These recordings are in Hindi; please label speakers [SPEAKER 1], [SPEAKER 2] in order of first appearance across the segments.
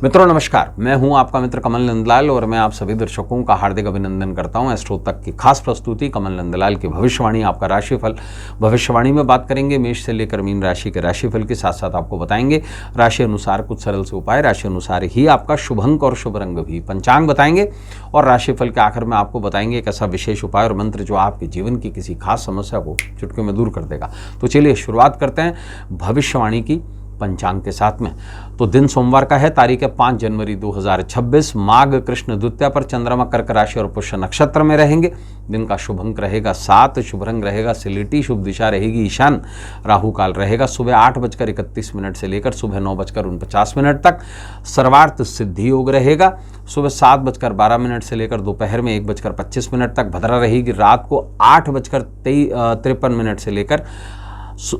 [SPEAKER 1] मित्रों नमस्कार, मैं हूं आपका मित्र कमल नंदलाल और मैं आप सभी दर्शकों का हार्दिक अभिनंदन करता हूं। एस्ट्रो तक की खास प्रस्तुति कमल नंदलाल की भविष्यवाणी, आपका राशिफल। भविष्यवाणी में बात करेंगे मेष से लेकर मीन राशि के राशिफल के साथ साथ आपको बताएंगे राशि अनुसार कुछ सरल से उपाय, राशि अनुसार ही आपका शुभ अंक और शुभ रंग भी, पंचांग बताएंगे और राशिफल के आखिर में आपको बताएंगे एक ऐसा विशेष उपाय और मंत्र जो आपके जीवन की किसी खास समस्या को चुटकी में दूर कर देगा। तो चलिए शुरुआत करते हैं भविष्यवाणी की पंचांग के साथ में। तो दिन सोमवार का है, तारीख है 5 जनवरी 2026, माघ कृष्ण द्वितीया पर, चंद्रमा कर्क राशि और पुष्य नक्षत्र में रहेंगे। दिन का शुभ अंक रहेगा 7, शुभ रंग रहेगा सिलेटी, शुभ दिशा रहेगी ईशान, राहु काल रहेगा सुबह 8:31 से लेकर सुबह 9:49 तक। सर्वार्थ सिद्धि योग रहेगा सुबह 7:12 से लेकर दोपहर में 1:25 तक। भद्रा रहेगी रात को 8:53 से लेकर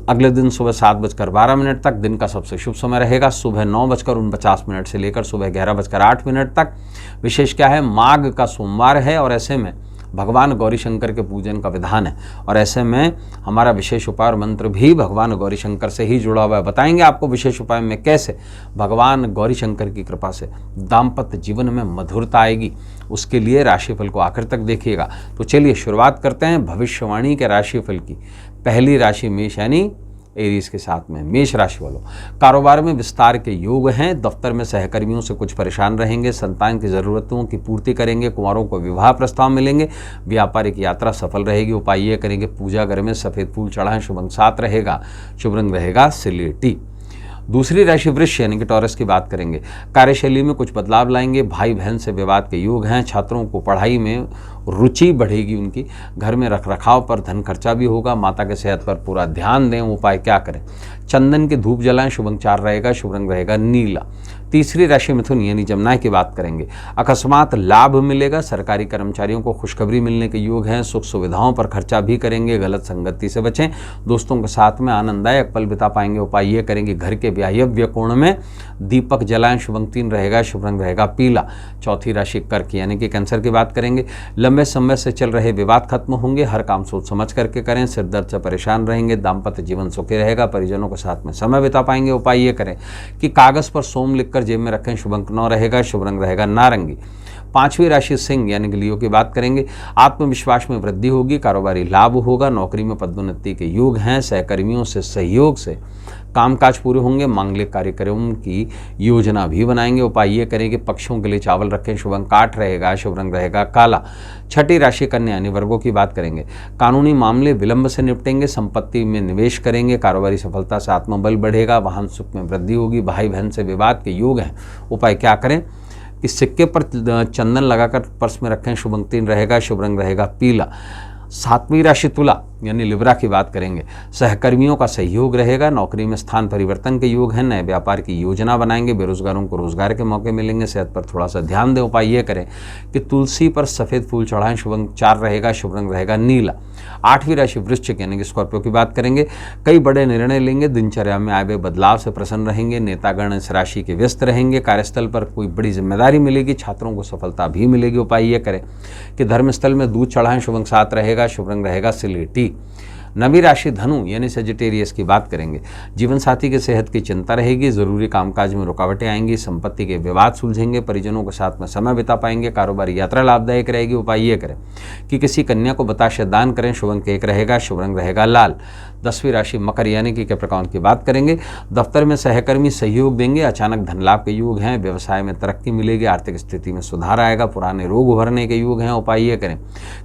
[SPEAKER 1] अगले दिन सुबह 7:12 तक। दिन का सबसे शुभ समय रहेगा सुबह 9:49 से लेकर सुबह 11:08 तक। विशेष क्या है, माघ का सोमवार है और ऐसे में भगवान गौरी शंकर के पूजन का विधान है और ऐसे में हमारा विशेष उपाय और मंत्र भी भगवान गौरी शंकर से ही जुड़ा हुआ है। बताएंगे आपको विशेष उपाय में कैसे भगवान गौरी शंकर की कृपा से दाम्पत्य जीवन में मधुरता आएगी, उसके लिए राशिफल को आखिर तक देखिएगा। तो चलिए शुरुआत करते हैं भविष्यवाणी के राशिफल की। पहली राशि मेष यानी एरीज के साथ में। मेष राशि वालों, कारोबार में विस्तार के योग हैं। दफ्तर में सहकर्मियों से कुछ परेशान रहेंगे। संतान की ज़रूरतों की पूर्ति करेंगे। कुंवारों को विवाह प्रस्ताव मिलेंगे। व्यापारिक यात्रा सफल रहेगी। उपाय ये करेंगे, पूजा घर में सफ़ेद फूल चढ़ाएं। शुभ अंक 7 रहेगा, शुभ रंग रहेगा सिलेटी। दूसरी राशि वृष यानी कि टॉरस की बात करेंगे। कार्यशैली में कुछ बदलाव लाएंगे। भाई बहन से विवाद के योग हैं। छात्रों को पढ़ाई में रुचि बढ़ेगी उनकी। घर में रखरखाव पर धन खर्चा भी होगा। माता के सेहत पर पूरा ध्यान दें। उपाय क्या करें, चंदन की धूप जलाएं। शुभ अंक 4 रहेगा, शुभ रंग रहेगा नीला। तीसरी राशि मिथुन यानी जमना की बात करेंगे। अकस्मात लाभ मिलेगा। सरकारी कर्मचारियों को खुशखबरी मिलने के योग हैं। सुख सुविधाओं पर खर्चा भी करेंगे। गलत संगति से बचें। दोस्तों के साथ में आनंददायक पल बिता पाएंगे। उपाय ये करेंगे, घर के वायव्य कोण में दीपक जलाएं। शुभ अंक 3 रहेगा, शुभ रंग रहेगा पीला। चौथी राशि कर्क यानी कि कैंसर की बात करेंगे। लंबे समय से चल रहे विवाद खत्म होंगे। हर काम सोच समझ करके करें। सिर दर्द से परेशान रहेंगे। दाम्पत्य जीवन सुखी रहेगा। परिजनों के साथ में समय बिता पाएंगे। उपाय ये करें कि कागज पर सोम लिखकर जेब में रखें। शुभ अंक 9 रहेगा, शुभ रंग रहेगा नारंगी। पांचवी राशि सिंह यानी कि लियो की बात करेंगे। आत्मविश्वास में वृद्धि होगी। कारोबारी लाभ होगा। नौकरी में पदोन्नति के योग हैं। सहकर्मियों से सहयोग से कामकाज पूरे होंगे। मांगलिक कार्यक्रम की योजना भी बनाएंगे। उपाय ये करें कि पक्षों के लिए चावल रखें। शुभ अंक 8 रहेगा, शुभ रंग रहेगा काला। छठी राशि कन्या यानी वर्गों की बात करेंगे। कानूनी मामले विलंब से निपटेंगे। संपत्ति में निवेश करेंगे। कारोबारी सफलता से आत्मबल बढ़ेगा। वाहन सुख में वृद्धि होगी। भाई बहन से विवाद के योग हैं। उपाय क्या करें कि सिक्के पर चंदन लगाकर पर्स में रखें। शुभ अंक 3 रहेगा, शुभ रंग रहेगा पीला। सातवीं राशि तुला यानी लिब्रा की बात करेंगे। सहकर्मियों का सहयोग रहेगा। नौकरी में स्थान परिवर्तन के योग हैं। नए व्यापार की योजना बनाएंगे। बेरोजगारों को रोजगार के मौके मिलेंगे। सेहत पर थोड़ा सा ध्यान दें। उपाय ये करें कि तुलसी पर सफ़ेद फूल चढ़ाएं। शुभ अंक 4 रहेगा, शुभ रंग रहेगा नीला। आठवीं राशि वृश्चिक यानी कि स्कॉर्पियो की बात करेंगे। कई बड़े निर्णय लेंगे। दिनचर्या में आए हुए बदलाव से प्रसन्न रहेंगे। नेतागण इस राशि के व्यस्त रहेंगे। कार्यस्थल पर कोई बड़ी जिम्मेदारी मिलेगी। छात्रों को सफलता भी मिलेगी। उपाय ये करें कि धर्मस्थल में दूध चढ़ाएं। शुभ अंक 7 रहेगा, शुभ रंग रहेगा सिलेटी। नवी राशि धनु यानी सेजिटेरियस की बात करेंगे। जीवन साथी की सेहत की चिंता रहेगी। जरूरी कामकाज में रुकावटें आएंगी। संपत्ति के विवाद सुलझेंगे। परिजनों के साथ में समय बिता पाएंगे। कारोबारी यात्रा लाभदायक रहेगी। उपाय ये करें कि किसी कन्या को बताशे दान करें। शुभ अंक 1 रहेगा, शुभ रंग रहेगा लाल। 10वीं राशि मकर यानी कि कैप्रिकॉर्न की बात करेंगे। दफ्तर में सहकर्मी सहयोग देंगे। अचानक धन लाभ के योग हैं। व्यवसाय में तरक्की मिलेगी। आर्थिक स्थिति में सुधार आएगा। पुराने रोग उभरने के योग हैं। उपाय ये करें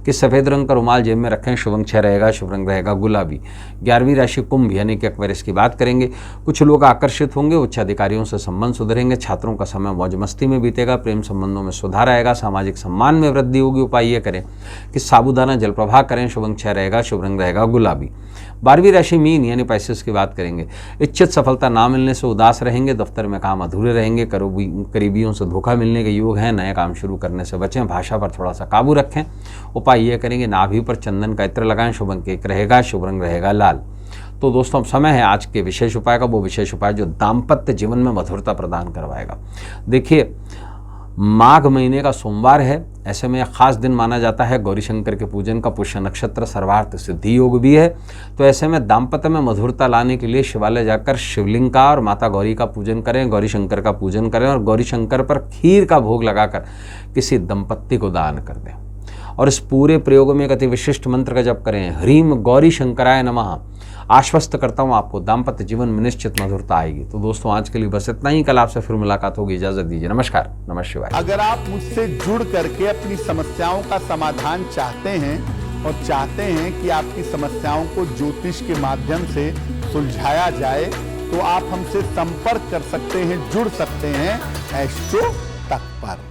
[SPEAKER 1] कि सफ़ेद रंग का रुमाल जेब में रखें। शुभ अंक 6 रहेगा, शुभ रंग रहेगा गुलाबी। 11वीं राशि कुंभ यानी कि एक्वेरियस की बात करेंगे। कुछ लोग आकर्षित होंगे। उच्च अधिकारियों से संबंध सुधरेंगे। छात्रों का समय मौज मस्ती में बीतेगा। प्रेम संबंधों में सुधार आएगा। सामाजिक सम्मान में वृद्धि होगी। उपाय ये करें कि साबूदाना जल प्रवाह करें। शुभ अंक 6 रहेगा, शुभ रंग रहेगा गुलाबी। 12वीं राशि मीन यानी पैसेस की बात करेंगे। इच्छित सफलता ना मिलने से उदास रहेंगे। दफ्तर में काम अधूरे रहेंगे। करीबियों से धोखा मिलने के योग हैं। नए काम शुरू करने से बचें। भाषा पर थोड़ा सा काबू रखें। उपाय ये करेंगे नाभि पर चंदन का इत्र लगाएं। शुभ अंक 1 रहेगा, शुभ रंग रहेगा लाल। तो दोस्तों अब समय है आज के विशेष उपाय का, वो विशेष उपाय जो दाम्पत्य जीवन में मधुरता प्रदान करवाएगा। देखिए माघ महीने का सोमवार है, ऐसे में खास दिन माना जाता है गौरी शंकर के पूजन का। पुष्य नक्षत्र, सर्वार्थ सिद्धि योग भी है। तो ऐसे में दाम्पत्य में मधुरता लाने के लिए शिवालय जाकर शिवलिंग का और माता गौरी का पूजन करें, गौरी शंकर का पूजन करें और गौरी शंकर पर खीर का भोग लगाकर किसी दंपत्ति को दान कर दें। और इस पूरे प्रयोग में एक अति विशिष्ट मंत्र का जप करें, ह्रीम गौरी शंकराय नमः। आश्वस्त करता हूँ आपको दाम्पत्य जीवन में निश्चित मधुरता आएगी। तो दोस्तों आज के लिए बस इतना ही। कल आपसे फिर मुलाकात होगी। इजाजत दीजिए। नमस्कार। नमः शिवाय।
[SPEAKER 2] अगर आप मुझसे जुड़ करके अपनी समस्याओं का समाधान चाहते हैं और चाहते हैं कि आपकी समस्याओं को ज्योतिष के माध्यम से सुलझाया जाए, तो आप हमसे संपर्क कर सकते हैं, जुड़ सकते हैं एस्ट्रो तक पर।